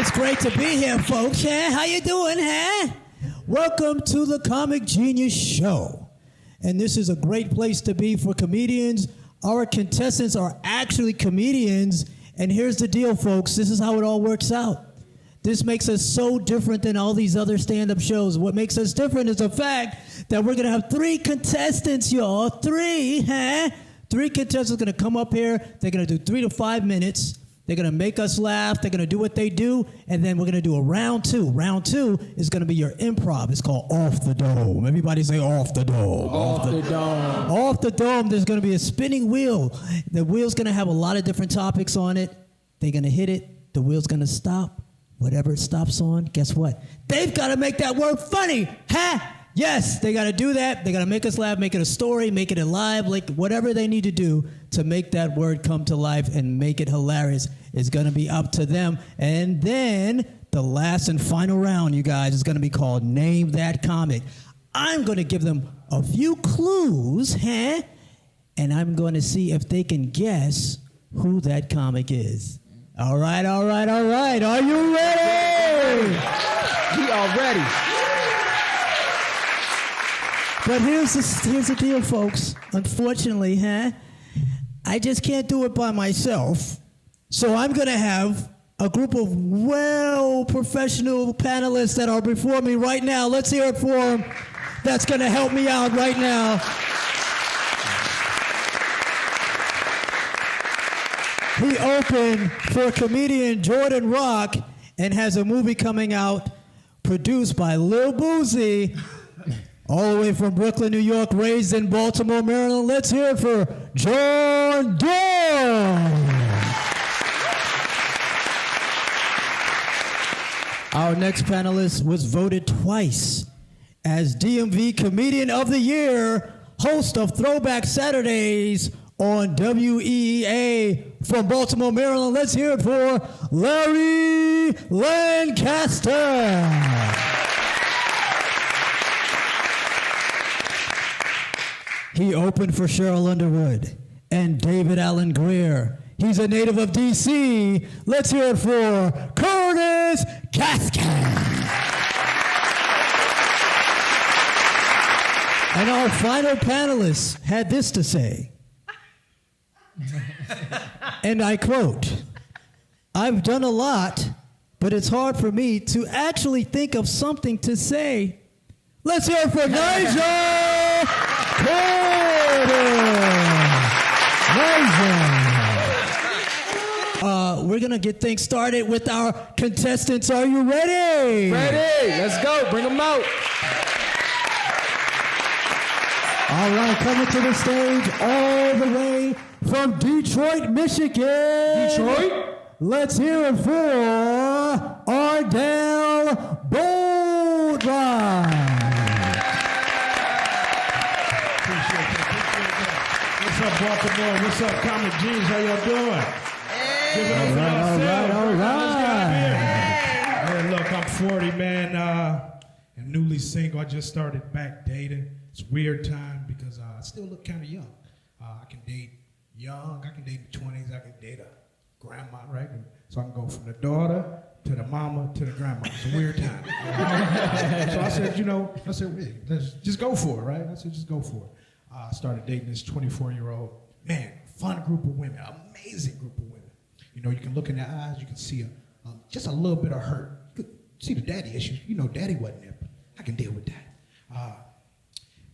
It's great to be here, folks. Huh? How you doing, huh? Welcome to the Comic Genius Show. And this is a great place to be for comedians. Our contestants are actually comedians. And here's the deal, folks. This is how it all works out. This makes us so different than all these other stand-up shows. What makes us different is the fact that we're going to have 3 contestants, y'all. 3, huh? 3 contestants are going to come up here. They're going to do 3 to 5 minutes. They're going to make us laugh. They're going to do what they do. And then we're going to do a round 2. Round 2 is going to be your improv. It's called Off the Dome. Everybody say off the dome. Off the dome. Off the dome, there's going to be a spinning wheel. The wheel's going to have a lot of different topics on it. They're going to hit it. The wheel's going to stop. Whatever it stops on, guess what? They've got to make that word funny. Huh? Yes, they got to do that. They got to make us laugh, make it a story, make it alive, like whatever they need to do to make that word come to life and make it hilarious is going to be up to them. And then the last and final round, you guys, is going to be called Name That Comic. I'm going to give them a few clues, huh? And I'm going to see if they can guess who that comic is. All right. Are you ready? We are ready. But here's the deal, folks. Unfortunately, huh? I just can't do it by myself. So I'm going to have a group of professional panelists that are before me right now. Let's hear it for them. That's going to help me out right now. He opened for comedian Jordan Rock and has a movie coming out produced by Lil Boozy, all the way from Brooklyn, New York, raised in Baltimore, Maryland. Let's hear it for John Dorn. Our next panelist was voted twice as DMV Comedian of the Year, host of Throwback Saturdays on WEA from Baltimore, Maryland. Let's hear it for Larry Lancaster. He opened for Cheryl Underwood and David Allen Greer. He's a native of D.C. Let's hear it for Curtis Gaskin. And our final panelist had this to say. And I quote, "I've done a lot, but it's hard for me to actually think of something to say." Let's hear it for Nigel Carter. We're going to get things started with our contestants. Are you ready? Ready. Let's go. Bring them out. All right, coming to the stage all the way from Detroit, Michigan. Detroit? Let's hear it for Ardell Boldrine. What's up, Baltimore? What's up, Comic Genius? How y'all doing? All right. Hey, look, I'm 40, man, and newly single. I just started back dating. It's a weird time because I still look kind of young. I can date young, I can date in the 20s, I can date a grandma, right? So I can go from the daughter to the mama to the grandma. It's a weird time. So I said, hey, let's just go for it, right? I said, just go for it. I started dating this 24-year-old, man, fun group of women, amazing group of women. You know, you can look in their eyes, you can see just a little bit of hurt. You can see the daddy issues. You know, daddy wasn't there, but I can deal with that.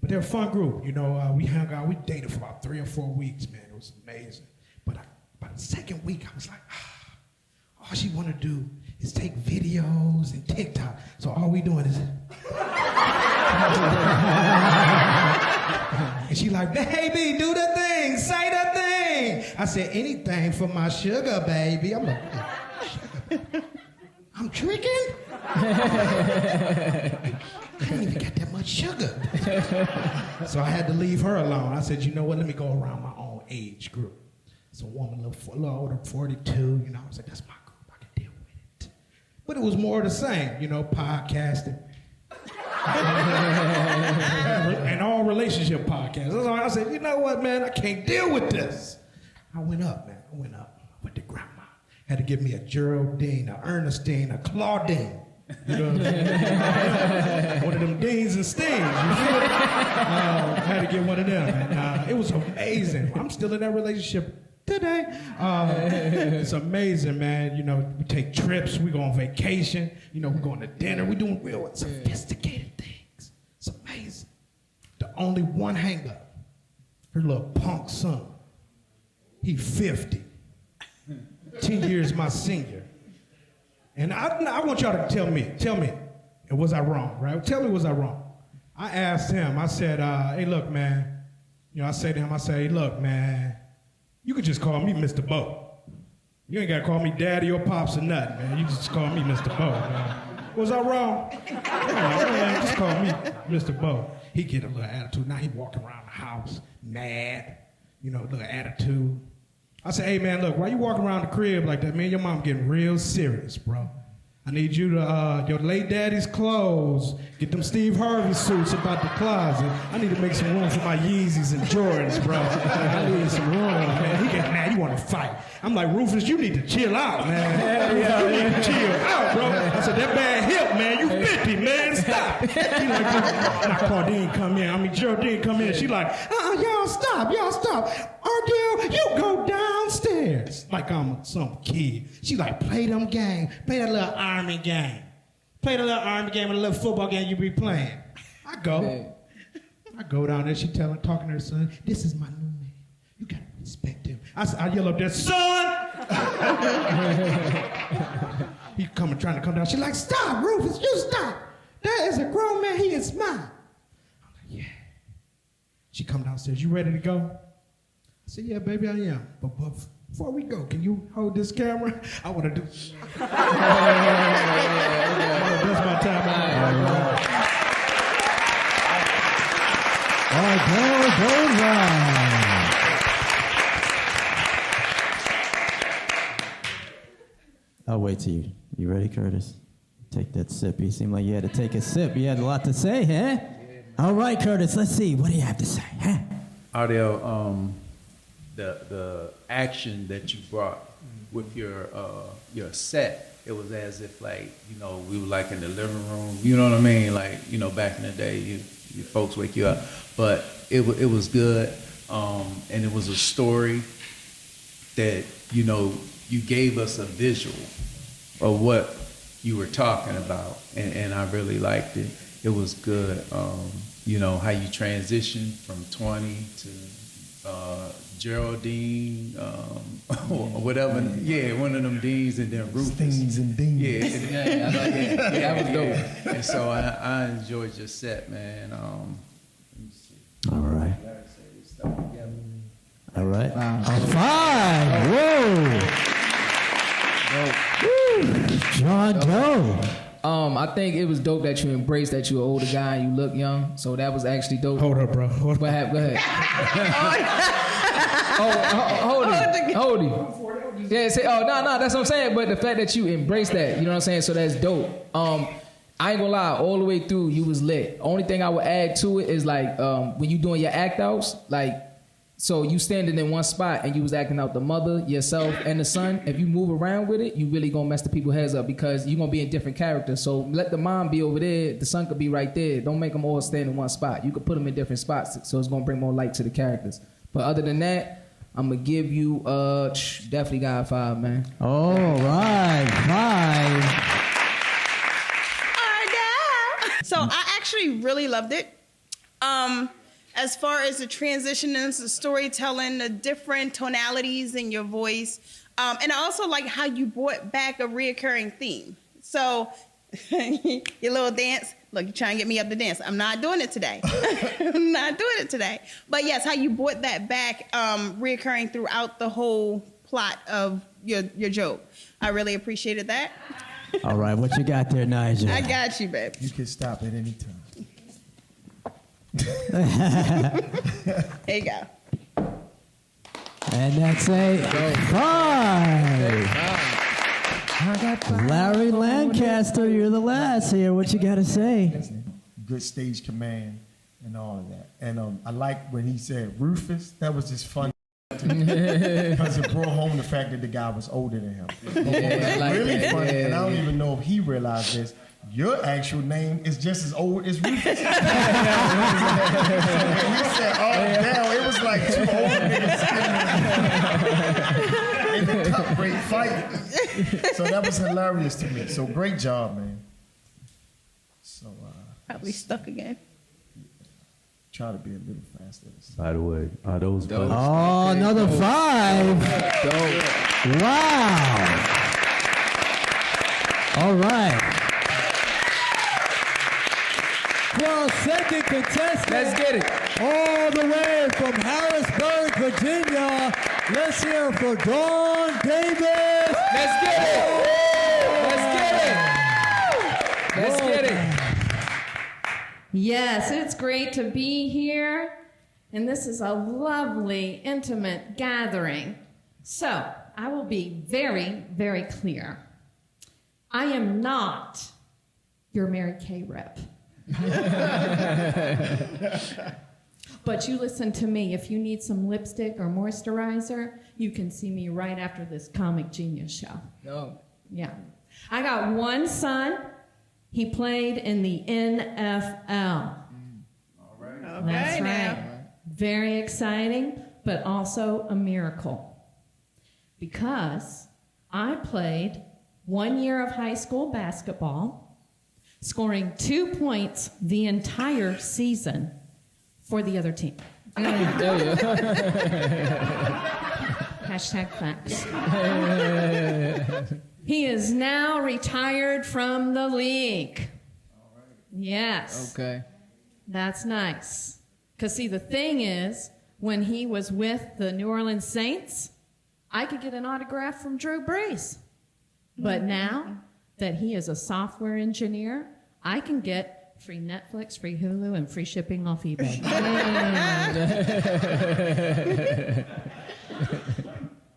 But they're a fun group. You know, we hung out, we dated for about 3 or 4 weeks, man. It was amazing. But by the second week, I was like, all she want to do is take videos and TikTok. So all we doing is... And she like, baby, do the thing, say the thing. I said, anything for my sugar, baby. I'm like, sugar? I'm tricking? I didn't even get that much sugar. So I had to leave her alone. I said, you know what, let me go around my own age group. It's a woman a little older, 42, you know. I was like, that's my group, I can deal with it. But it was more the same, you know, podcasting. And all relationship podcasts. So I said, you know what, man, I can't deal with this. I went up, man. I went to grandma. Had to give me a Geraldine, a Ernestine, a Claudine. You know what I'm saying? One of them Deans and Stings, you feel me? Had to get one of them. And it was amazing. I'm still in that relationship today. It's amazing, man. You know, we take trips, we go on vacation, you know, we're going to dinner, we're doing real sophisticated things. It's amazing. The only one hang up, her little punk son. He 50. 10 years my senior. And I want y'all to tell me, was I wrong, right? Tell me, was I wrong? I asked him, I said, hey, look, man. You know, I say to him, hey, look, man, you could just call me Mr. Bo. You ain't got to call me daddy or pops or nothing, man. You just call me Mr. Bo, man. Was I wrong? Man, just call me Mr. Bo. He get a little attitude. Now he walking around the house, mad, you know, a little attitude. I said, hey, man, look, why you walking around the crib like that? Man, your mom getting real serious, bro. I need you to, your late daddy's clothes, get them Steve Harvey suits about the closet. I need to make some room for my Yeezys and Jordans, bro. I need some room, man. He get mad, he want to fight. I'm like, Rufus, you need to chill out, man. You need to chill out, bro. I said, that bad hip, man, you 50, man, stop. He like, now Claudine come in, Geraldine come in. She like, y'all stop. Ardell, you go downstairs. Like I'm some kid. She like, play them game, play that little army game. Play the little army game and a little football game you be playing. I go down there, she talking to her son, this is my new man. You gotta respect him. I yell up there, son! He trying to come down. She like, stop, Rufus, you stop. That is a grown man, he is mine. I'm like, yeah. She come downstairs, you ready to go? I said, yeah, baby, I am. But before we go, can you hold this camera? I want to do... That's my time. All right. I'll wait till you. You ready, Curtis? Take that sip. You seem like you had to take a sip. You had a lot to say, huh? Yeah, all right, Curtis, let's see. What do you have to say, huh? Ardell, the action that you brought with your set, it was as if like, you know, we were like in the living room, you know what I mean? Like, you know, back in the day, you folks wake you up, but it was good, and it was a story that, you know, you gave us a visual of what you were talking about, and I really liked it. It was good, you know, how you transitioned from 20 to Geraldine, or whatever. Yeah, one of them Deans, and then Rufus. Deans and Deans. Yeah, that was dope. And so I enjoyed your set, man. Let me see. All right. All right. Wow. Five. Whoa. John Doe. I think it was dope that you embraced that you're an older guy and you look young. So that was actually dope. Hold up, bro. What happened? Go ahead. Hold it. Yeah, say, no, that's what I'm saying. But the fact that you embraced that, you know what I'm saying? So that's dope. I ain't gonna lie, all the way through, you was lit. Only thing I would add to it is like when you doing your act outs, like, so you standing in one spot and you was acting out the mother, yourself, and the son. If you move around with it, you really gonna mess the people's heads up because you're gonna be in different characters. So let the mom be over there, the son could be right there. Don't make them all stand in one spot. You could put them in different spots, so it's gonna bring more light to the characters. But other than that, I'm gonna give you definitely got a 5, man. All right, 5. So I actually really loved it. As far as the transitions, the storytelling, the different tonalities in your voice, and I also like how you brought back a reoccurring theme. So your little dance, look, you're trying to get me up to dance. I'm not doing it today. I'm not doing it today. But yes, how you brought that back, reoccurring throughout the whole plot of your joke. I really appreciated that. All right, what you got there, Nigel? I got you, babe. You can stop at any time. There you go. And that's a 5. Larry Lancaster, you're the last here. What you got to say? Good stage command and all of that. And I like when he said Rufus. That was just fun to Because it brought home the fact that the guy was older than him. But what was really funny, and I don't even know if he realized this, your actual name is just as old as Rufus. And he said, oh, damn, it was like 2 old niggas in the cup break fight. So that was hilarious to me. So great job, man. So Probably stuck again. try to be a little faster. By the way, are those votes? Oh, another 5. Dope. Wow. All right. For our second contestant, Let's get it. all the way from Harrisburg, Virginia, let's hear for Dawn Davis. Let's get it. Let's get it. Let's get it. Yes, it's great to be here, and this is a lovely, intimate gathering. So, I will be very, very clear. I am not your Mary Kay rep. But you listen to me. If you need some lipstick or moisturizer, you can see me right after this Comic Genius show. No. Yeah. I got one son. He played in the NFL. Okay, That's now. right. Very exciting, but also a miracle. Because I played 1 year of high school basketball, scoring 2 points the entire season for the other team. Hashtag facts. He is now retired from the league. Yes. Okay. That's nice. Because, see, the thing is, when he was with the New Orleans Saints, I could get an autograph from Drew Brees. But now that he is a software engineer, I can get free Netflix, free Hulu, and free shipping off eBay.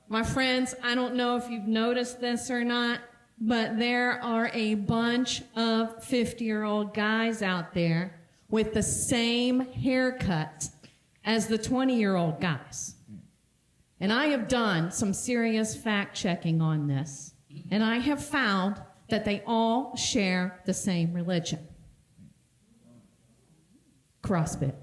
My friends, I don't know if you've noticed this or not, but there are a bunch of 50-year-old guys out there with the same haircut as the 20-year-old guys. And I have done some serious fact-checking on this, and I have found that they all share the same religion. CrossFit.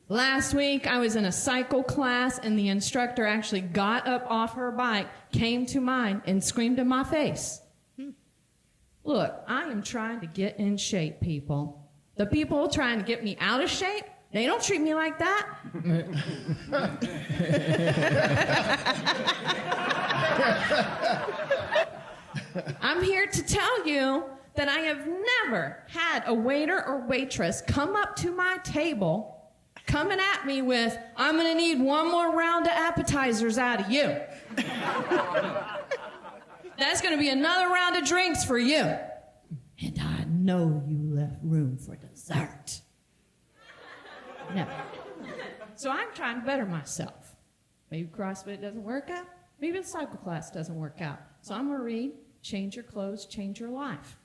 Last week, I was in a cycle class, and the instructor actually got up off her bike, came to mine, and screamed in my face. Look, I am trying to get in shape, people. The people trying to get me out of shape, they don't treat me like that. I'm here to tell you that I have never had a waiter or waitress come up to my table coming at me with, I'm going to need one more round of appetizers out of you. That's going to be another round of drinks for you. And I know you left room for dessert. No. So I'm trying to better myself. Maybe CrossFit doesn't work out. Maybe the cycle class doesn't work out. So I'm going to read Change Your Clothes, Change Your Life.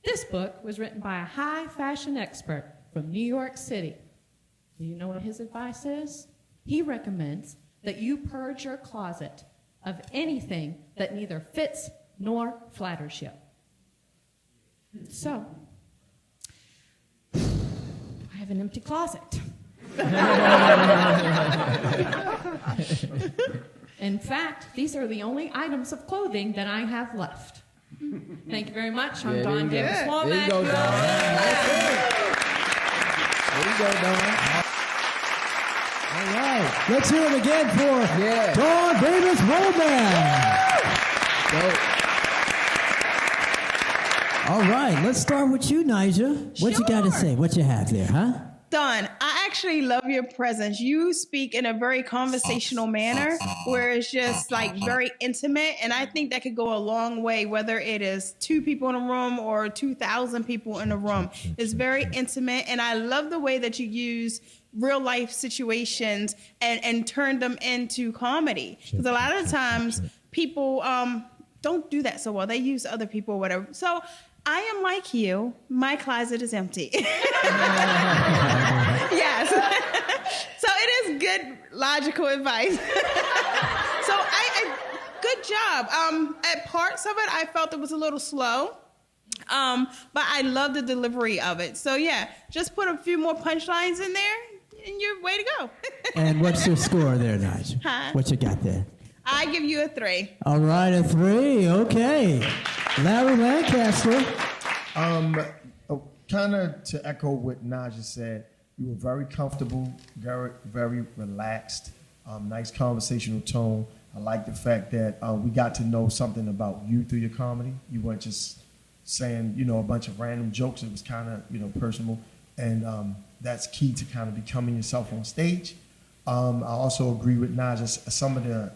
This book was written by a high fashion expert from New York City. Do you know what his advice is? He recommends that you purge your closet of anything that neither fits nor flatters you. So, I have an empty closet. In fact, these are the only items of clothing that I have left. Thank you very much. I'm Dawn Davis Womack. There you go, Dawn. There you go, Dawn. All right. Let's hear it again for Yeah. Dawn Davis Womack. Dope. All right. Let's start with you, Nigel. What you got to Sure. say? What you have there, huh? Dawn, I actually love your presence. You speak in a very conversational manner where it's just like very intimate. And I think that could go a long way, whether it is 2 people in a room or 2,000 people in a room. It's very intimate. And I love the way that you use real life situations and turn them into comedy. Because a lot of times people don't do that so well. They use other people or whatever. So I am like you. My closet is empty. Yes. So it is good, logical advice. So good job. At parts of it, I felt it was a little slow. But I love the delivery of it. So yeah, just put a few more punchlines in there and you're way to go. And what's your score there, Nigel? Huh? What you got there? I give you a 3. All right, a 3. Okay. Larry Lancaster. Kind of to echo what Naja said, you were very comfortable, very, very relaxed, nice conversational tone. I like the fact that we got to know something about you through your comedy. You weren't just saying, a bunch of random jokes. It was kind of, personal. And that's key to kind of becoming yourself on stage. I also agree with Naja. Some of the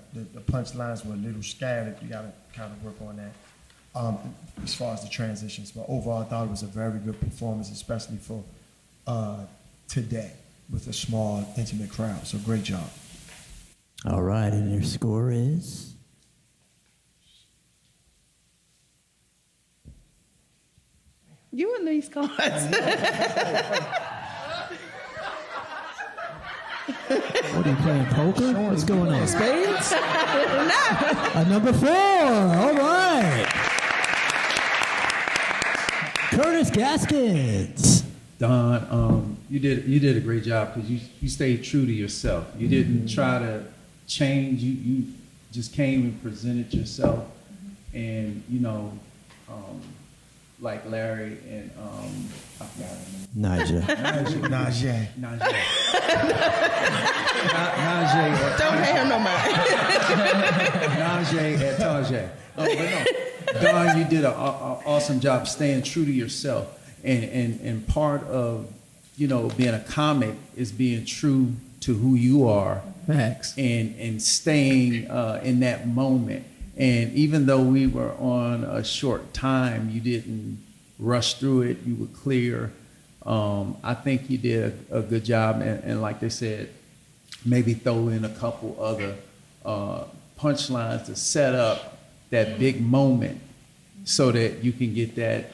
punchlines were a little scattered. You got to kind of work on that as far as the transitions. But overall, I thought it was a very good performance, especially for today with a small, intimate crowd. So great job. All right, and your score is? You and these cards. What are you playing, poker? What's going on? Spades? No. Number 4. All right. Curtis Gaskins. Don, you did a great job because you stayed true to yourself. You didn't try to change. You just came and presented yourself, and like Larry and I forgot her name. Najee. Don't pay him no mind. Najee and Tajay. But no, Don, you did an awesome job staying true to yourself. And part of, being a comic is being true to who you are. Facts. And staying in that moment. And even though we were on a short time, you didn't rush through it. You were clear. I think you did a good job. And like they said, maybe throw in a couple other punchlines to set up that big moment so that you can get that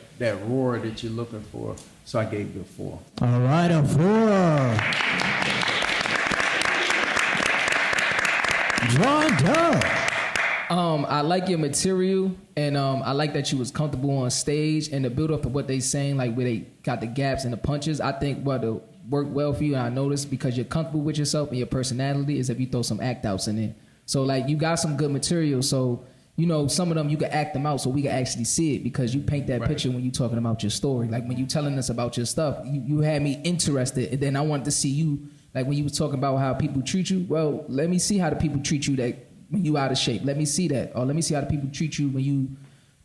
roar that you're looking for. So I gave you a 4. All right, a 4. John Doe. I like your material, and I like that you was comfortable on stage, and the build up of what they saying, like where they got the gaps and the punches. I think what worked well for you, and I noticed because you're comfortable with yourself and your personality, is if you throw some act outs in there. So like you got some good material, so some of them you can act them out so we can actually see it, because you paint that picture when you talking about your story. Like when you telling us about your stuff, you had me interested, and then I wanted to see you, like when you was talking about how people treat you. Well, let me see how the people treat you that when you out of shape. Let me see that. Or let me see how the people treat you when you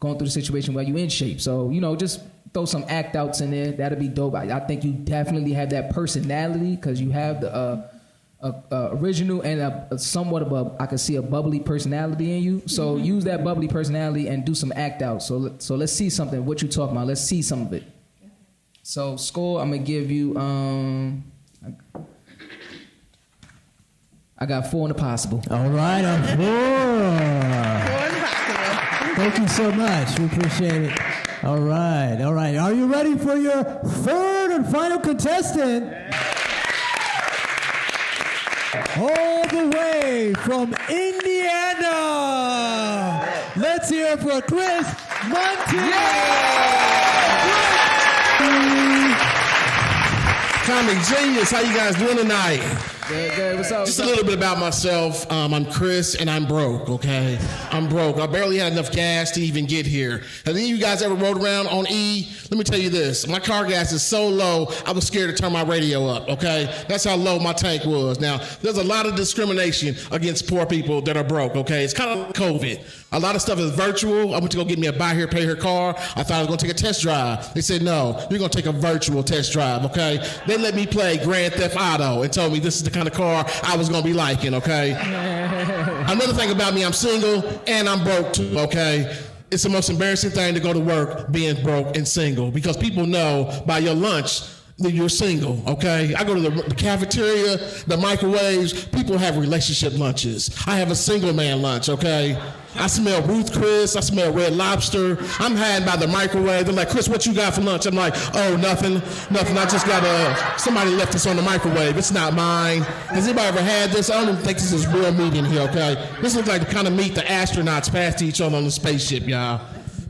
going through the situation where you in shape. So, just throw some act outs in there. That'll be dope. I think you definitely have that personality, because you have the original and a somewhat of I can see a bubbly personality in you. So use that bubbly personality and do some act outs. So let's see something. What you talking about? Let's see some of it. So score, I'm gonna give you. I got 4 in the possible. All right, a 4. 4 in the possible. Thank you so much. We appreciate it. All right. Are you ready for your 3rd and final contestant? All the way from Indiana. Let's hear it for Chris Monty. Comic Genius, how you guys doing tonight? Good. What's up? Just a little bit about myself. I'm Chris, and I'm broke, okay? I'm broke. I barely had enough gas to even get here. Have any of you guys ever rode around on E? Let me tell you this. My car gas is so low, I was scared to turn my radio up, okay? That's how low my tank was. Now, there's a lot of discrimination against poor people that are broke, okay? It's kind of like COVID. A lot of stuff is virtual. I went to go get me a buy here, pay here car. I thought I was going to take a test drive. They said, no, you're going to take a virtual test drive, okay? They let me play Grand Theft Auto and told me this is the kind of car I was going to be liking, okay? Another thing about me, I'm single and I'm broke too, okay? It's the most embarrassing thing to go to work being broke and single, because people know by your lunch then you're single, okay? I go to the cafeteria, the microwaves, people have relationship lunches. I have a single man lunch, okay? I smell Ruth Chris, I smell Red Lobster. I'm hiding by the microwave. They're like, Chris, what you got for lunch? I'm like, oh, nothing. I just got somebody left this on the microwave. It's not mine. Has anybody ever had this? I don't even think this is real meat in here, okay? This looks like the kind of meat the astronauts pass to each other on the spaceship, y'all.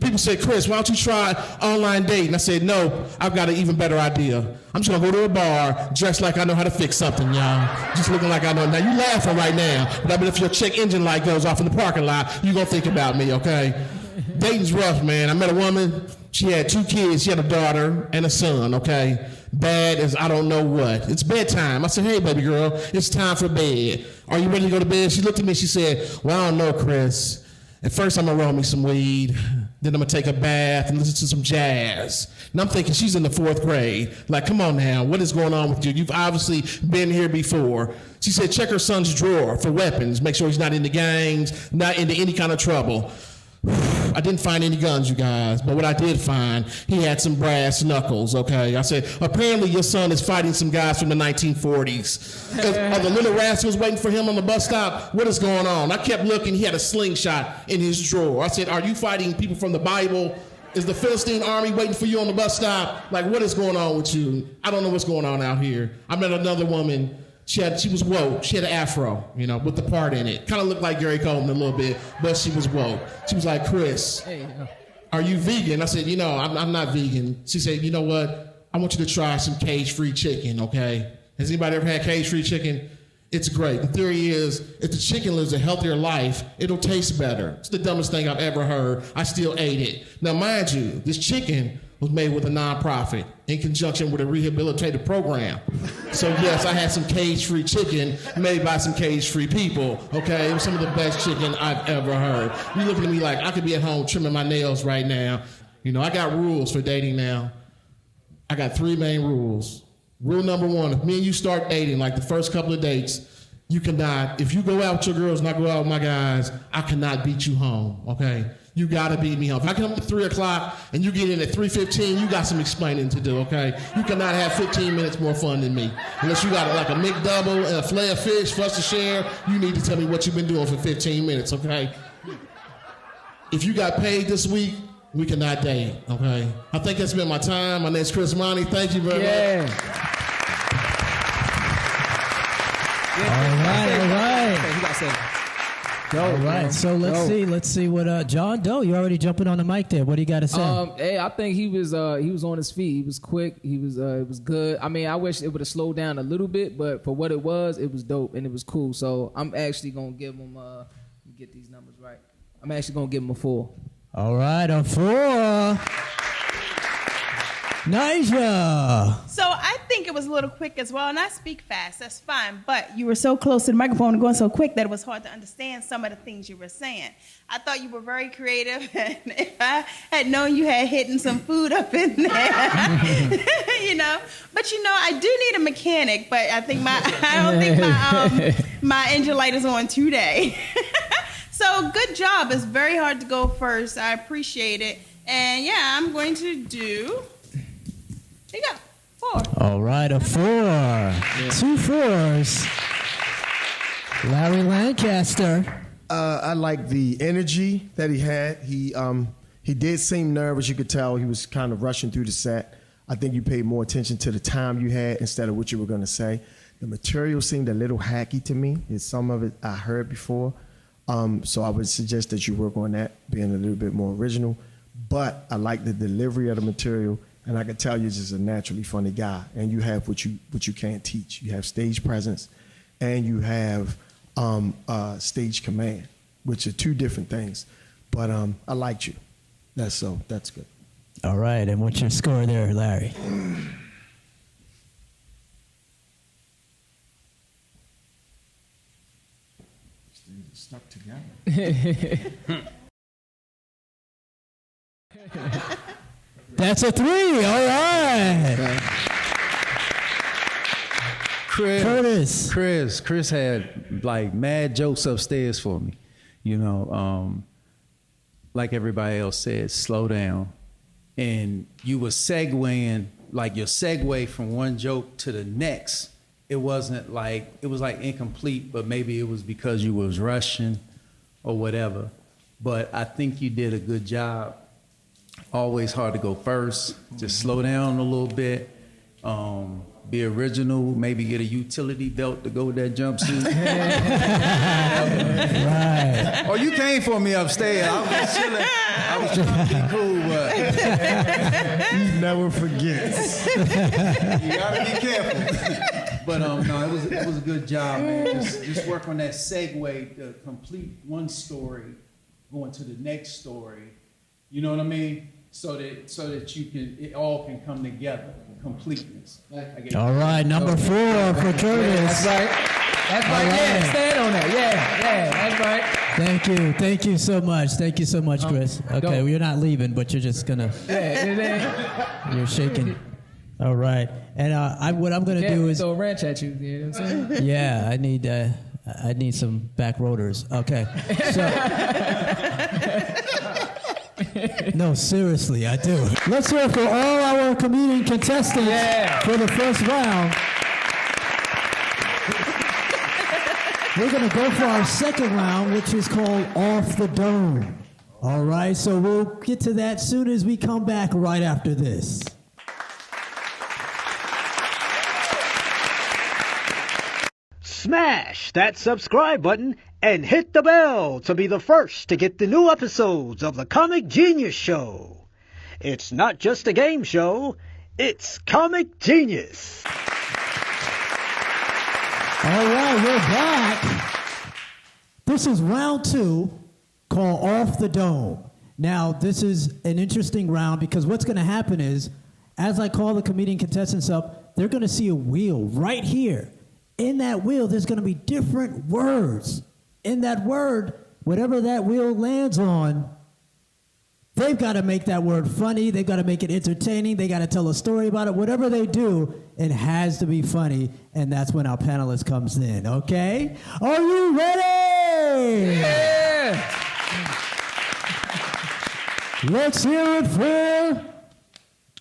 People say, Chris, why don't you try online dating? I said, no, I've got an even better idea. I'm just gonna go to a bar, dressed like I know how to fix something, y'all. Just looking like I know. Now, you laughing right now, but I bet if your check engine light goes off in the parking lot, you gonna think about me, okay? Dating's rough, man. I met a woman, she had 2 kids. She had a daughter and a son, okay? Bad as I don't know what. It's bedtime. I said, hey, baby girl, it's time for bed. Are you ready to go to bed? She looked at me, she said, well, I don't know, Chris. At first, I'm gonna roll me some weed. Then I'm gonna take a bath and listen to some jazz. And I'm thinking she's in the 4th grade. Like, come on now, what is going on with you? You've obviously been here before. She said, check her son's drawer for weapons. Make sure he's not into gangs, not into any kind of trouble. I didn't find any guns, you guys, but what I did find, he had some brass knuckles, okay? I said, apparently your son is fighting some guys from the 1940s. Are the little rascals waiting for him on the bus stop? What is going on? I kept looking, he had a slingshot in his drawer. I said, are you fighting people from the Bible? Is the Philistine army waiting for you on the bus stop? Like, what is going on with you? I don't know what's going on out here. I met another woman. She was woke. She had an afro, with the part in it. Kind of looked like Gary Coleman a little bit, but she was woke. She was like, Chris, are you vegan? I said, I'm not vegan. She said, you know what? I want you to try some cage-free chicken, okay? Has anybody ever had cage-free chicken? It's great. The theory is, if the chicken lives a healthier life, it'll taste better. It's the dumbest thing I've ever heard. I still ate it. Now, mind you, this chicken was made with a nonprofit in conjunction with a rehabilitative program. So yes, I had some cage-free chicken made by some cage-free people, okay? It was some of the best chicken I've ever heard. You looking at me like I could be at home trimming my nails right now. I got rules for dating now. I got 3 main rules. Rule number 1, if me and you start dating, like the first couple of dates, you cannot, if you go out with your girls and I go out with my guys, I cannot beat you home, okay? You gotta beat me home. If I come at 3 o'clock and you get in at 3:15, you got some explaining to do, okay? You cannot have 15 minutes more fun than me. Unless you got like a McDouble and a fillet of fish for us to share, you need to tell me what you've been doing for 15 minutes, okay? If you got paid this week, we cannot date, okay? I think that's been my time. My name's Chris Monty. Thank you very much. All right. All right, so let's see what John Doe. You already jumping on the mic there. What do you got to say? Hey, I think he was on his feet. He was quick. It was good. I mean, I wish it would have slowed down a little bit, but for what it was dope and it was cool. So I'm actually gonna give him get these numbers right. I'm actually gonna give him a 4. All right, a 4. Nyjah. So I think it was a little quick as well, and I speak fast. That's fine, but you were so close to the microphone and going so quick that it was hard to understand some of the things you were saying. I thought you were very creative, and if I had known you had hidden some food up in there, But I do need a mechanic, but I don't think my engine light is on today. So good job. It's very hard to go first. I appreciate it, and yeah, I'm going to do. There you go. 4. All right, a 4. Yeah. 2 4s. Larry Lancaster. I like the energy that he had. He did seem nervous. You could tell he was kind of rushing through the set. I think you paid more attention to the time you had instead of what you were going to say. The material seemed a little hacky to me. Some of it I heard before. So I would suggest that you work on that, being a little bit more original. But I like the delivery of the material. And I can tell you're just a naturally funny guy, and you have what you can't teach. You have stage presence, and you have stage command, which are 2 different things. But I liked you. That's good. All right, and what's your score there, Larry? Stuck together. That's a 3. All right. Chris had like mad jokes upstairs for me. Like everybody else said, slow down. And you were segueing like your segue from one joke to the next, it was like incomplete, but maybe it was because you was rushing or whatever. But I think you did a good job. Always hard to go first. Just slow down a little bit. Be original. Maybe get a utility belt to go with that jumpsuit. Right. Or you came for me upstairs. I was just chilling. I was trying to be cool, but You never forget. you gotta be careful. But no, it was a good job, man. Just work on that segue to complete one story, going to the next story. You know what I mean? So that it all can come together, completeness. All right, number 4 for Curtis. That's right. That's right. Yeah, stand on that. Yeah, that's right. Thank you so much. Thank you so much, Chris. Okay, go. well, you're not leaving, but you're just gonna. You're shaking. All right, and what I'm gonna do is throw a wrench at you. You know what I'm saying? Yeah, I need some back rotors. Okay. So no, seriously, I do. Let's hear for all our comedian contestants for the first round. We're going to go for our second round, which is called Off the Dome. All right, so we'll get to that soon as we come back right after this. Smash that subscribe button and hit the bell to be the first to get the new episodes of the Comic Genius Show. It's not just a game show, it's Comic Genius. All right, we're back. This is round 2, called Off the Dome. Now, this is an interesting round because what's going to happen is, as I call the comedian contestants up, they're going to see a wheel right here. In that wheel, there's going to be different words. In that word, whatever that wheel lands on, they've got to make that word funny. They've got to make it entertaining. They got to tell a story about it. Whatever they do, it has to be funny, and that's when our panelist comes in, okay? Are you ready? Yeah! Let's hear it for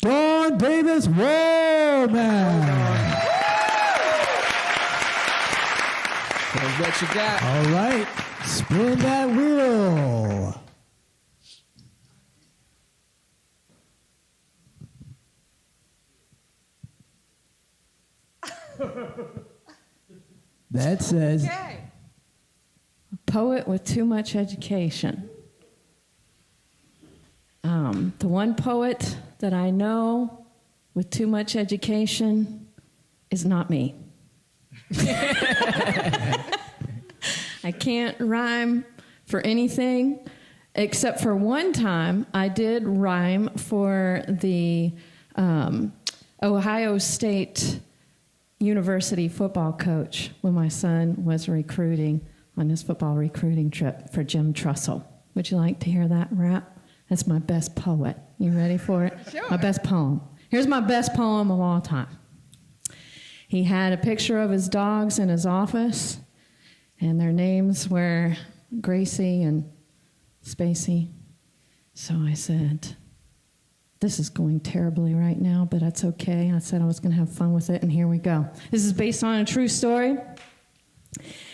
Dawn Davis Wallman. What you got? All right, spin that wheel. That says, A poet with too much education. The one poet that I know with too much education is not me. I can't rhyme for anything except for one time I did rhyme for the Ohio State University football coach when my son was recruiting on his football recruiting trip for Jim Trussell. Would you like to hear that rap? That's my best poet. You ready for it? Sure. My best poem. Here's my best poem of all time. He had a picture of his dogs in his office, and their names were Gracie and Spacey. So I said, this is going terribly right now, but that's okay. I said I was going to have fun with it, and here we go. This is based on a true story.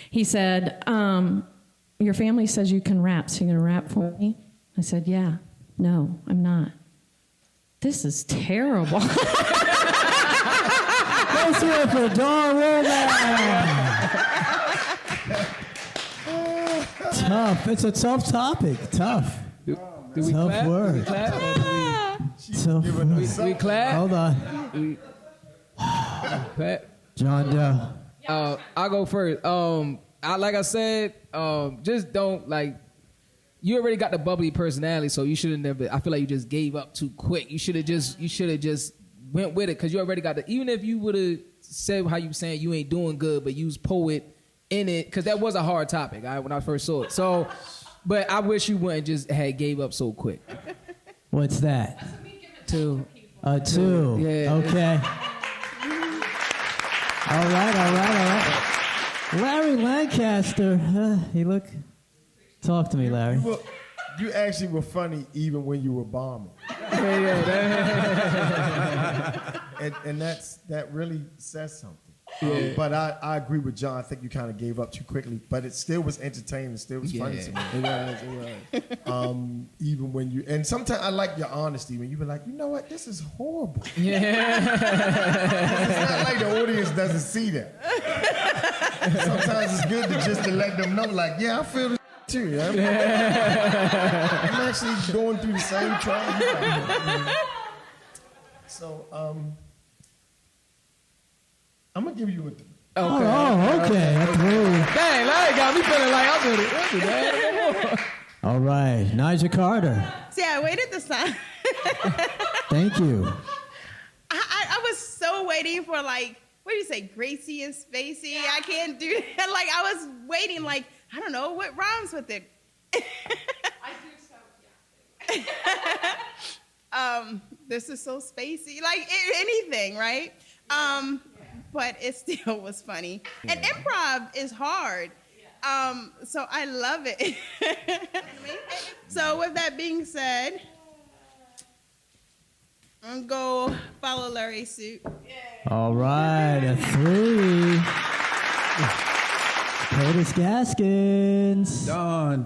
He said, your family says you can rap, so you're going to rap for me? I said, yeah. No, I'm not. This is terrible. let's hear it for Dawn Wallman. Tough. It's a tough topic. Tough. Do we Tough clap? word. Do we clap? Or Tough word. we clap? Hold on. We clap? John Doe. I'll go first. Like I said, just don't like. You already got the bubbly personality, so you should have never. I feel like you just gave up too quick. You should have just went with it because you already got the. Even if you would have said how you saying you ain't doing good, but use poet in it because that was a hard topic. When I first saw it. So, but I wish you wouldn't just had gave up so quick. What's that? 2. 2. Yeah. Okay. All right. Larry Lancaster. He look. Talk to me, Larry. You actually were funny even when you were bombing. Yeah. and that really says something. But I agree with John. I think you kind of gave up too quickly, but it still was entertaining. It still was funny to me. It was. Even when you, and sometimes I like your honesty when you be like, you know what, this is horrible. Yeah. It's not like the audience doesn't see that. Sometimes it's good to let them know, like, yeah, I feel this too. I'm actually going through the same trial. So, I'm gonna give you a 3. Okay. Oh, okay. A 3. Dang, Larry got me feeling like I'm with it. All right, Nigel Carter. See, I waited this time. Thank you. I was so waiting for, like, what do you say, Gracie and Spacey? I can't do that. Like, I was waiting, like, I don't know, what rhymes with it? I do so, yeah. This is so spacey. Like, anything, right? But it still was funny. And improv is hard. So I love it. So with that being said, I'm going to go follow Larry's suit. All right, a 3. Curtis Gaskins. Don.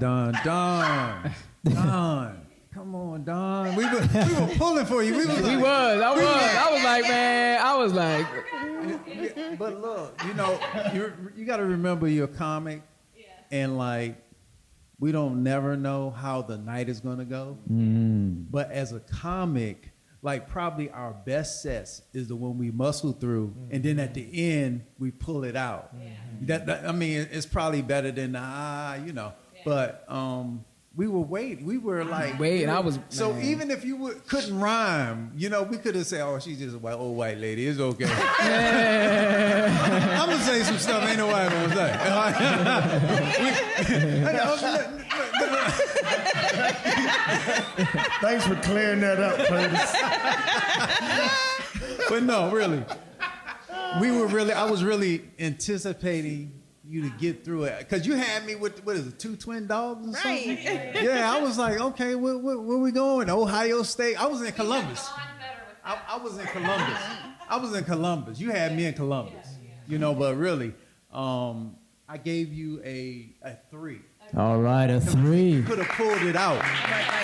Come on, Don. We were pulling for you. I was like, man, I was like. But look, you got to remember you're a comic, and like, we don't never know how the night is going to go. But as a comic, like, probably our best sets is the one we muscle through, and then at the end we pull it out. I mean, it's probably better than But we were waiting. We were like waiting. I was so even if you couldn't rhyme, we could have said, "Oh, she's just a old white lady. It's okay." I'm gonna say some stuff ain't nobody gonna say. Thanks for clearing that up, Curtis. But no, really, I was really anticipating you to get through it, because you had me with, what is it, 2 twin dogs or something? Right. Yeah, I was like, okay, where we going? Ohio State? I was in Columbus. I was in Columbus. You had me in Columbus. But really, I gave you a 3. All right, a 3. You could have pulled it out.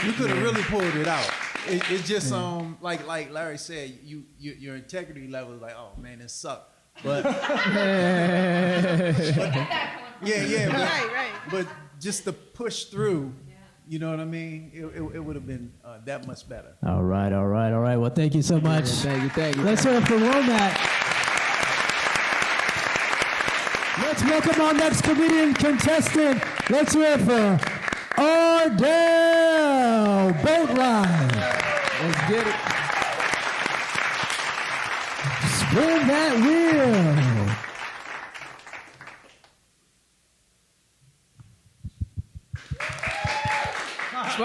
You could have really pulled it out. It's just like Larry said, your integrity level is like, oh man, it sucked. But but just to push through, you know what I mean? It would have been that much better. All right. Well, thank you so much. Thank you. Let's hear it for Womack. Let's welcome our next comedian contestant. Let's hear it for Ardell Boatline. Let's get it. Spin that wheel.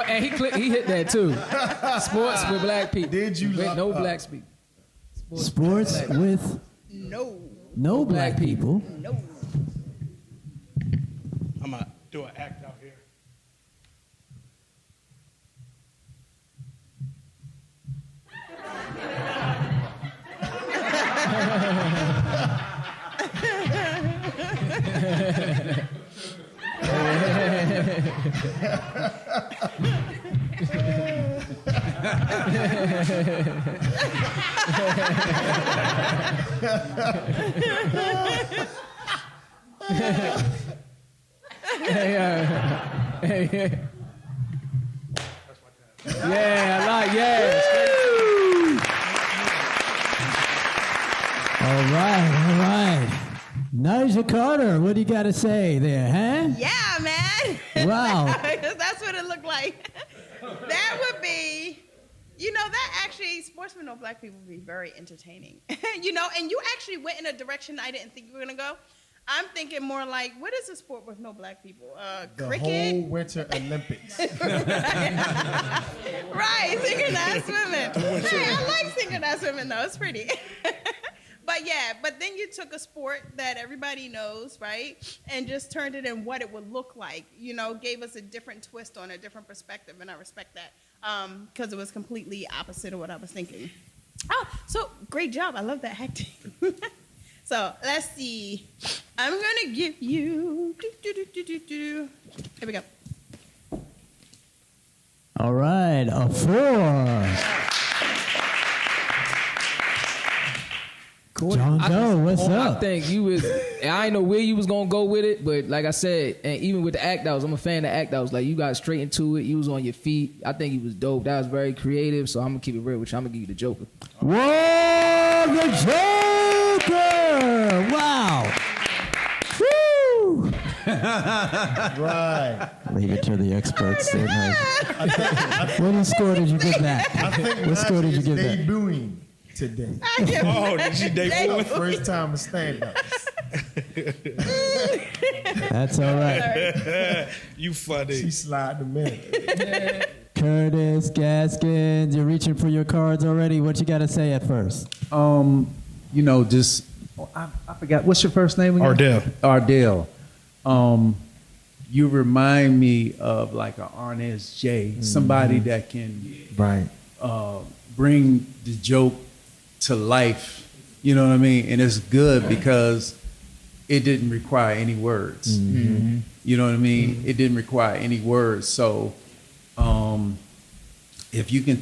And he hit that too. Sports with black people. Did you with no black people? Sports with no black people. No. I'm going to do an act out here. Yeah, I like, yeah. All right. Nigel Carter, what do you got to say there, huh? Yeah, man. Wow. That's what it looked like. That would be, that actually, sports with no black people would be very entertaining. And you actually went in a direction I didn't think you were going to go. I'm thinking more like, what is a sport with no black people? Cricket? The whole Winter Olympics. Right, synchronized swimming. Hey, I like synchronized swimming, though. It's pretty. But then you took a sport that everybody knows, right, and just turned it in what it would look like, gave us a different twist on a different perspective, and I respect that because it was completely opposite of what I was thinking. Oh, so great job. I love that acting. So let's see. I'm gonna give you. Here we go. All right, a 4. John Doe, what's up? I think you was. I didn't know where you was gonna go with it, but like I said, and even with the act outs, I'm a fan of the act outs. Like you got straight into it. You was on your feet. I think you was dope. That was very creative. So I'm gonna keep it real with you. I'm gonna give you the Joker. Whoa, the Joker! Wow. Woo! Right. Leave it to the experts. What score did you get back? I think What score did you get back? debuting today. Oh, did she debut? First time a stand-up. That's all right. You funny. She slide the minute. Curtis Gaskins, you're reaching for your cards already. What you got to say at first? You know, just I forgot. What's your first name again? Ardell. Ardell. You remind me of like a Arnez J, somebody that can bring the joke to life. You know what I mean? And it's good because it didn't require any words. Mm-hmm. You know what I mean? It didn't require any words. So if you can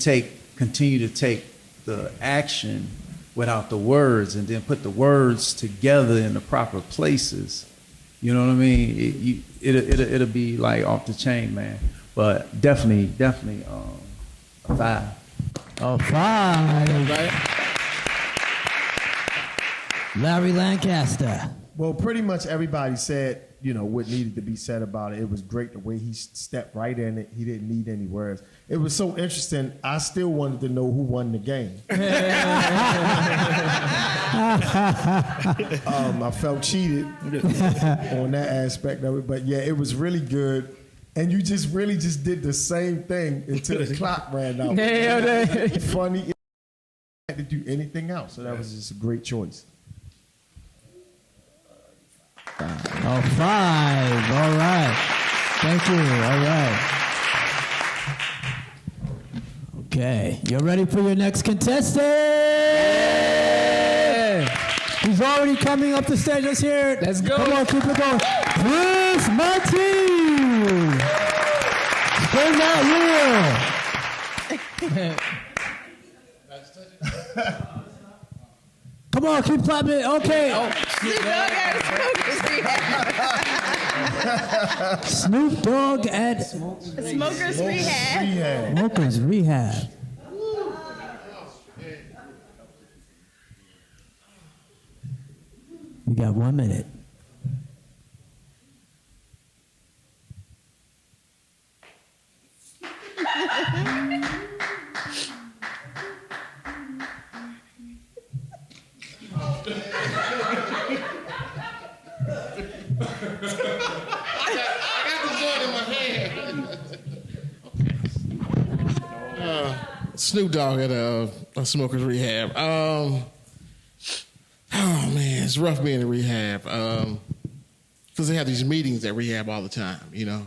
continue to take the action without the words and then put the words together in the proper places, you know what I mean? It'll be like off the chain, man. But definitely a 5. A 5. Right. Larry Lancaster. Well, pretty much everybody said, you know, what needed to be said about it. It was great the way he stepped right in it. He didn't need any words. It was so interesting. I still wanted to know who won the game. I felt cheated on that aspect of it. But yeah, it was really good. And you just really just did the same thing until the clock ran out. Funny. You had to do anything else. So that was just a great choice. A 5. All right. Thank you. All right. Okay. You ready for your next contestant? Yeah. He's already coming up the stage. Let's hear it. Let's go. Come on, keep it going. Chris Martin. Spin that wheel. Come on, keep clapping. Okay. Snoop Dogg at Smokers Rehab. Smokers Rehab. You got 1 minute. Snoop Dogg at a Smokers Rehab. Oh man, it's rough being in rehab because they have these meetings at rehab all the time, you know,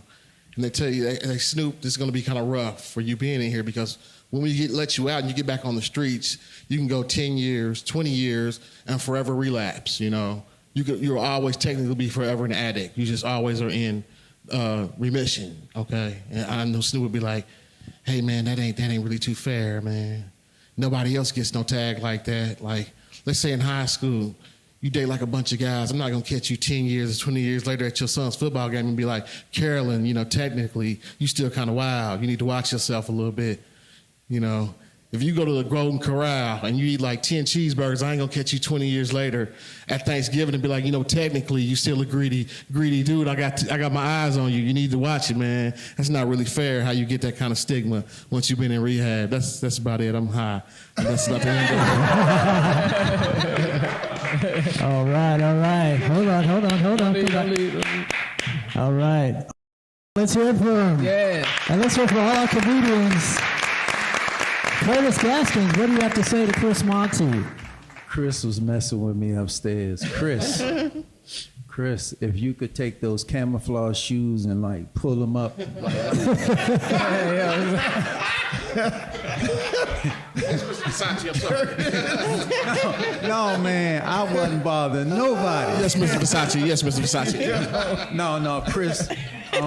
and they tell you, they Snoop, this is going to be kind of rough for you being in here because when we let you out and you get back on the streets, you can go 10 years, 20 years, and forever relapse. You know, you'll always technically be forever an addict. You just always are in remission. Okay, and I know Snoop would be like, hey man, that ain't really too fair, man. Nobody else gets no tag like that. Like, let's say in high school, you date like a bunch of guys. I'm not gonna catch you 10 years or 20 years later at your son's football game and be like, Carolyn, you know, technically you still kind of wild. You need to watch yourself a little bit. You know, if you go to the Golden Corral and you eat like 10 cheeseburgers, I ain't gonna catch you 20 years later at Thanksgiving and be like, you know, technically you still a greedy dude. I got my eyes on you. You need to watch it, man. That's not really fair how you get that kind of stigma once you've been in rehab. That's about it. I'm high. That's not the end of it. All right. Hold on. All right. Let's hear it for him. Yeah. And let's hear it for all our comedians. Curtis Gaskins, what do you have to say to Chris Monty? Chris was messing with me upstairs. Chris, if you could take those camouflage shoes and like pull them up. Versace, I'm sorry. No, man, I wasn't bothering nobody. Yes, Mr. Versace. Yes, Mr. Versace. No, Chris, you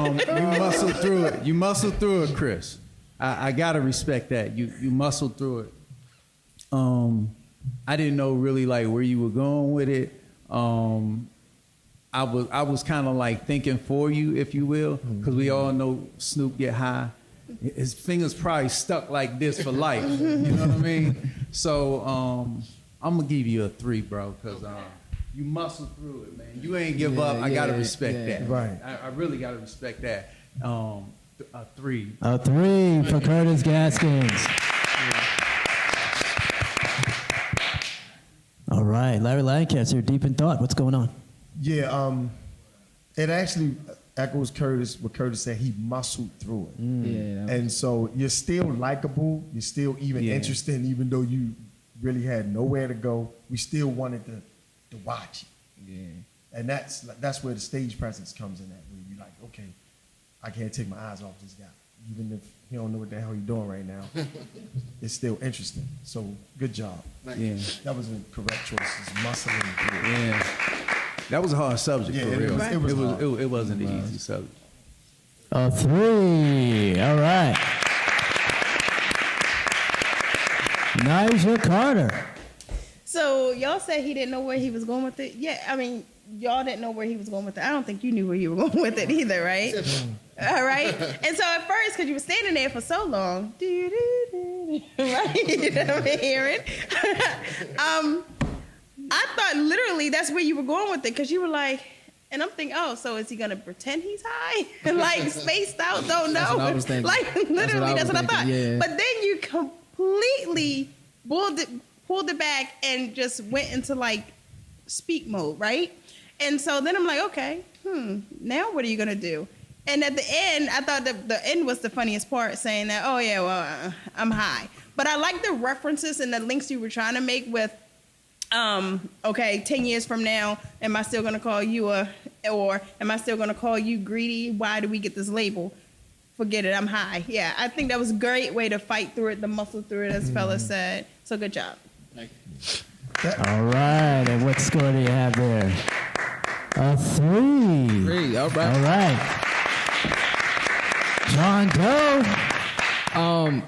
muscled through it. You muscled through it, Chris. I gotta respect that. You muscled through it. I didn't know really like where you were going with it. I was kind of like thinking for you, if you will, because we all know Snoop get high. His fingers probably stuck like this for life. You know what I mean? So I'm gonna give you a 3, bro, because you muscled through it, man. You ain't give up. I gotta respect that. Right. I really gotta respect that. A 3. A 3 for Curtis Gaskins. All right, Larry Lancaster, deep in thought. What's going on? Yeah, it actually echoes what Curtis said. He muscled through it. Yeah. And so you're still likable. You're still even interesting, even though you really had nowhere to go. We still wanted to watch it. Yeah. And that's where the stage presence comes in at, where you're like, okay, I can't take my eyes off this guy. Even if he don't know what the hell he's doing right now, it's still interesting. So good job. Yeah. That was a correct choice. It's muscling through it. Yeah. That was a hard subject for real. It wasn't an easy subject. A 3. All right. Nigel Carter. So y'all said he didn't know where he was going with it. Yeah, I mean, y'all didn't know where he was going with it. I don't think you knew where you were going with it either, right? All right. And so at first, because you were standing there for so long, right? You know what I'm hearing? I thought literally that's where you were going with it, because you were like, and I'm thinking, oh, so is he gonna pretend he's high? Like spaced out, don't know. That's what I was thinking. Like literally, that's what I thought. Yeah. But then you completely pulled it back and just went into like speak mode, right? And so then I'm like, okay, now what are you gonna do? And at the end, I thought that the end was the funniest part, saying that, oh yeah, well, I'm high. But I like the references and the links you were trying to make with, okay, 10 years from now, am I still gonna call you or am I still gonna call you greedy? Why do we get this label? Forget it, I'm high. Yeah, I think that was a great way to fight through it, the muscle through it, as fella said. So good job. Thank you. All right, and what score do you have there? A 3. 3, all right. All right. John Doe.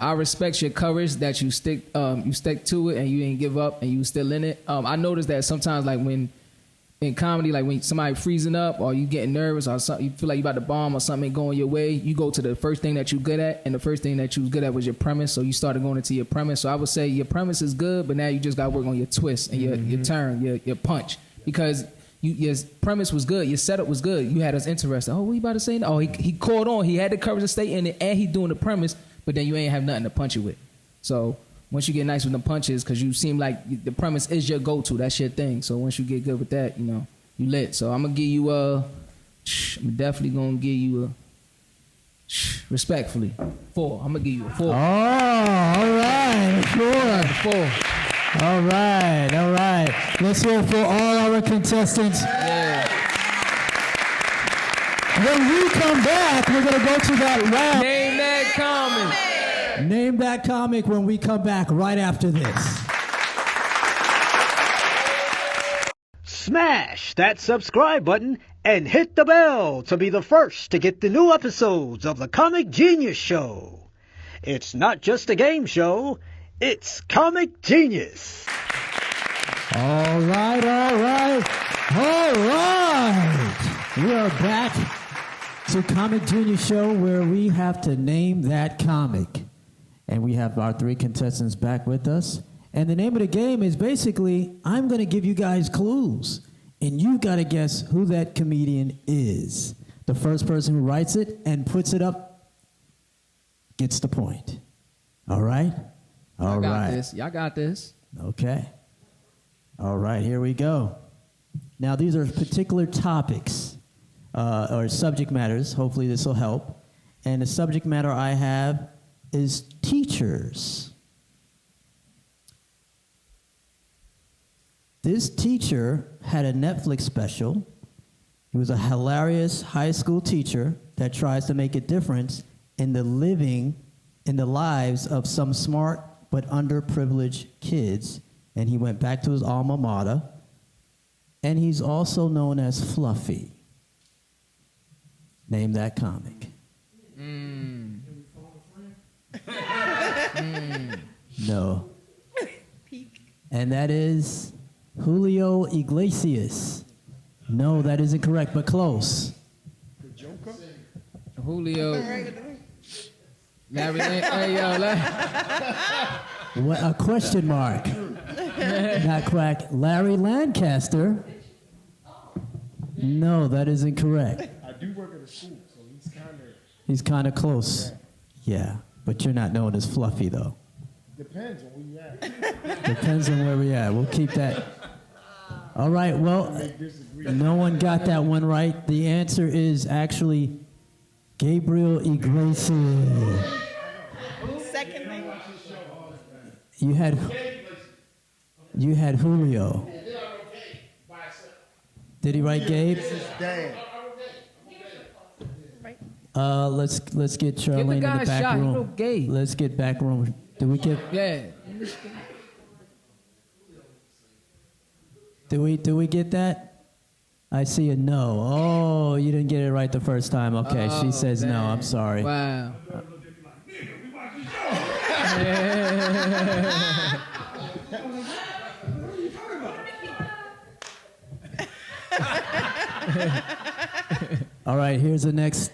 I respect your courage that you stick to it and you ain't give up and you still in it. I noticed that sometimes, like when in comedy, like when somebody freezing up or you getting nervous or something, you feel like you about to bomb or something ain't going your way, you go to the first thing that you good at, and the first thing that you was good at was your premise. So you started going into your premise. So I would say your premise is good, but now you just got to work on your twist and your turn, your punch, because your premise was good, your setup was good, you had us interested. Oh, what you about to say? Oh, he caught on. He had the courage to stay in it, and he doing the premise, but then you ain't have nothing to punch it with. So once you get nice with the punches, because you seem like the premise is your go-to, that's your thing. So once you get good with that, you know, you lit. So I'm gonna give you I'm definitely gonna give you respectfully 4. I'm gonna give you a 4. Oh, all right, 4. 4. All right. Let's hear it for all our contestants. Yeah. When we come back, we're going to go to that round. Name that comic. Name that comic when we come back right after this. Smash that subscribe button and hit the bell to be the first to get the new episodes of the Comic Genius Show. It's not just a game show. It's Comic Genius. All right. We are back to Comic Genius Show, where we have to name that comic. And we have our 3 contestants back with us. And the name of the game is basically, I'm going to give you guys clues. And you got to guess who that comedian is. The first person who writes it and puts it up gets the point. All right? All right. Y'all got this. Okay. All right, here we go. Now, these are particular topics or subject matters. Hopefully this will help. And the subject matter I have is teachers. This teacher had a Netflix special. He was a hilarious high school teacher that tries to make a difference in the lives of some smart but underprivileged kids, and he went back to his alma mater, and he's also known as Fluffy. Name that comic. No. And that is Julio Iglesias. No, that isn't correct, but close. Julio. Larry, hey, yo, Larry. What, a question mark. Not quack. Larry Lancaster. No, that isn't correct. I do work at a school, so He's kind of close. Yeah, but you're not known as Fluffy, though. depends on where you at. Depends on where we at. We'll keep that. All right, well, no one got that one right. The answer is actually Gabriel Iglesias. Second thing. You had Julio. Did he write Gabe? Damn. Let's get Charlene in guy the a back shot. He room. wrote Gabe. Let's get back room. Did we get? Yeah. Do we get that? I see a no. Oh, you didn't get it right the first time. Okay, she says no. I'm sorry. Wow. All right, here's the next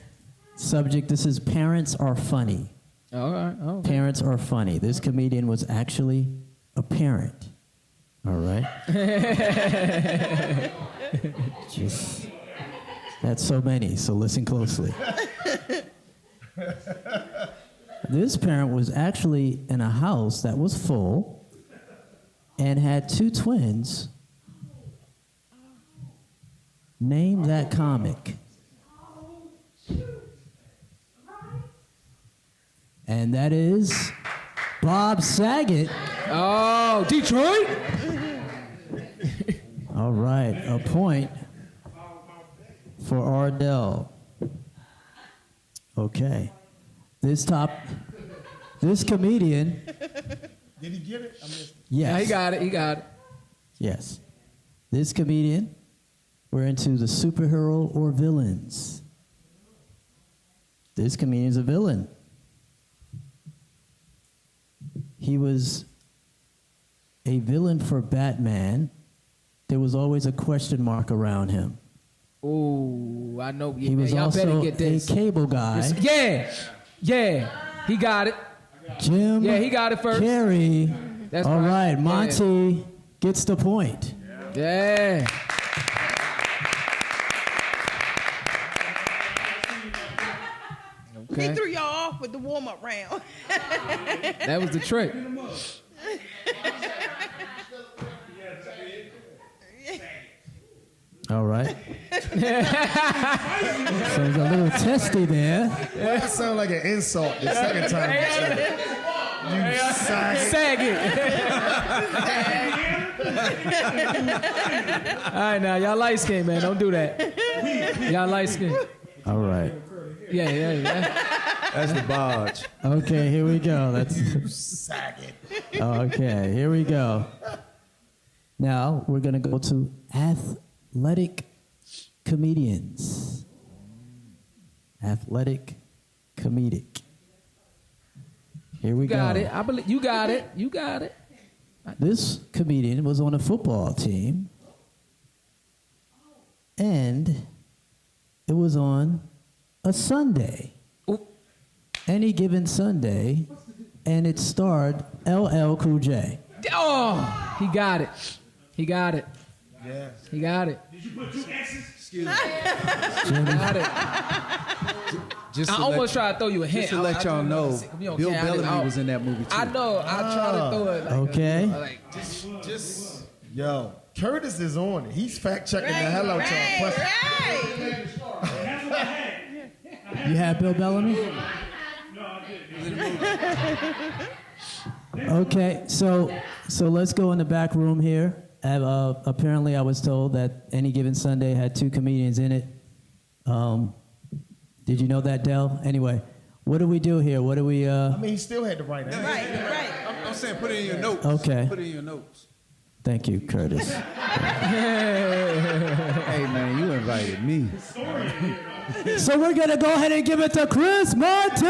subject. This is parents are funny. All right. Oh. Parents are funny. This comedian was actually a parent. All right. Just, that's so many, so listen closely. This parent was actually in a house that was full and had two twins. Name that comic. And that is Bob Saget. Oh, Detroit? All right, a point for Ardell. Okay. This comedian. Did he get it? I missed it. Yes. Yeah, he got it. Yes. This comedian, we're into the superhero or villains. This comedian's a villain. He was a villain for Batman. There was always a question mark around him. Ooh, I know. He was y'all better also get this. a cable guy. Yeah, he got it. Jim Yeah, he got it first. Carrey. That's All right. right, Monty gets the point. Yeah. He Okay. threw y'all off with the warm-up round. That was the trick. All right. So it's a little testy there. Well, that sounded like an insult the second time. You said it. You Sag it. All right, now y'all light skin, man. Don't do that. Y'all light skin. All right. Yeah. That's the bodge. Okay, here we go. Okay, here we go. Now we're gonna go to athletic comedians. Athletic comedic. Here we You got go. it. I believe you got it. You got it. This comedian was on a football team, and it was on a Sunday. Ooh. Any given Sunday, and it starred LL Cool J. Oh, he got it. He got it. Yes. He got it. Did you put two X's? He got it. Just I to almost tried to throw you a hint. Just to let y'all know, Bill Bellamy was in that movie too. I know. I tried to throw it. Like Okay. Just Yo, Curtis is on it. He's fact checking the hell out y'all. You have Bill Bellamy? Okay, so let's go in the back room here. Apparently, I was told that Any Given Sunday had two comedians in it. Did you know that, Del? Anyway, What do we do here? What do we? I mean, he still had the right answer. Right. I'm saying put it in your notes. Okay. Put it in your notes. Thank you, Curtis. Hey, man, you invited me. So we're gonna go ahead and give it to Chris Martin.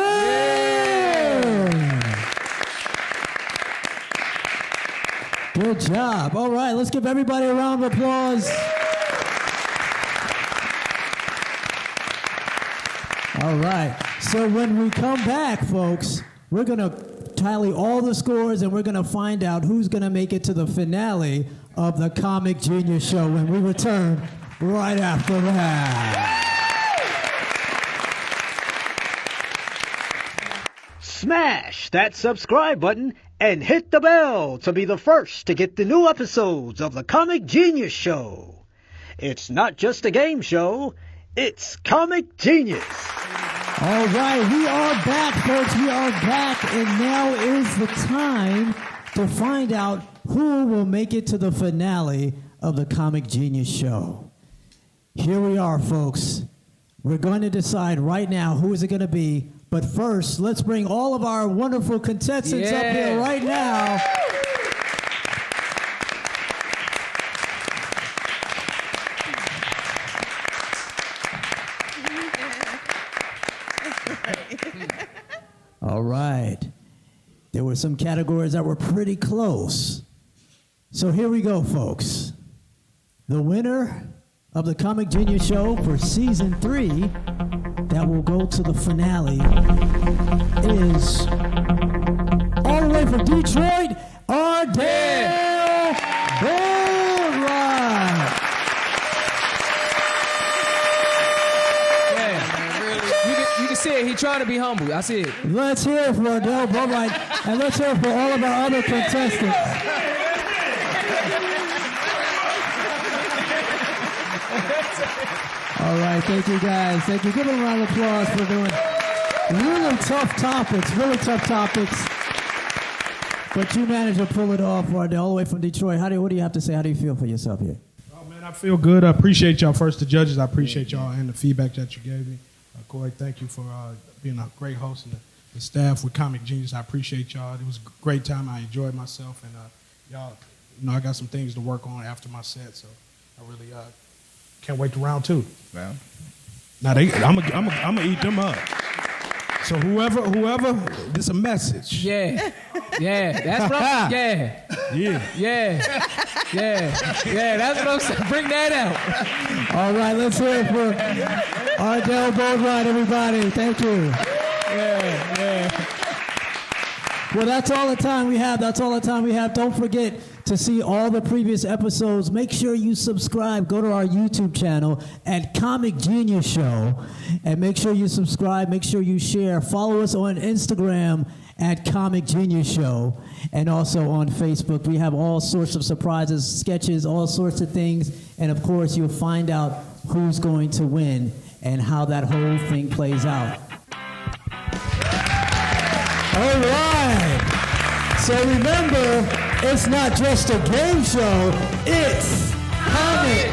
Good job. All right, let's give everybody a round of applause. All right. So when we come back, folks, we're going to tally all the scores and we're going to find out who's going to make it to the finale of the Comic Genius Show when we return right after that. Smash that subscribe button and hit the bell to be the first to get the new episodes of the Comic Genius Show. It's not just a game show, it's Comic Genius. All right, we are back, folks. We are back, and now is the time to find out who will make it to the finale of the Comic Genius Show. Here we are, folks. We're going to decide right now who is it going to be. But first, let's bring all of our wonderful contestants up here right now. All right. There were some categories that were pretty close. So here we go, folks. The winner of the Comic Genius Show for Season 3 that will go to the finale is, all the way from Detroit, Ardell Boldride. You can see it. He trying to be humble. I see it. Let's hear it for Ardell Boldride, and let's hear it for all of our other contestants. All right, thank you guys. Thank you. Give them a round of applause for doing really tough topics, But you managed to pull it off, Ardell, all the way from Detroit. What do you have to say? How do you feel for yourself here? Oh, man, I feel good. I appreciate y'all. First, the judges, I appreciate y'all and the feedback that you gave me. Corey, thank you for being a great host, and the staff with Comic Genius. I appreciate y'all. It was a great time. I enjoyed myself, and y'all, I got some things to work on after my set, so I really can't wait to round 2. Well, now I'm gonna eat them up. So whoever, this a message. Yeah, that's what I'm saying. Yeah. That's what I'm saying. Bring that out. All right, let's hear it for Ardell Boldride, everybody. Thank you. Yeah. Well, that's all the time we have. Don't forget to see all the previous episodes. Make sure you subscribe. Go to our YouTube channel at Comic Genius Show. And make sure you subscribe. Make sure you share. Follow us on Instagram at Comic Genius Show. And also on Facebook. We have all sorts of surprises, sketches, all sorts of things. And, of course, you'll find out who's going to win and how that whole thing plays out. All right. So remember, it's not just a game show, it's Comic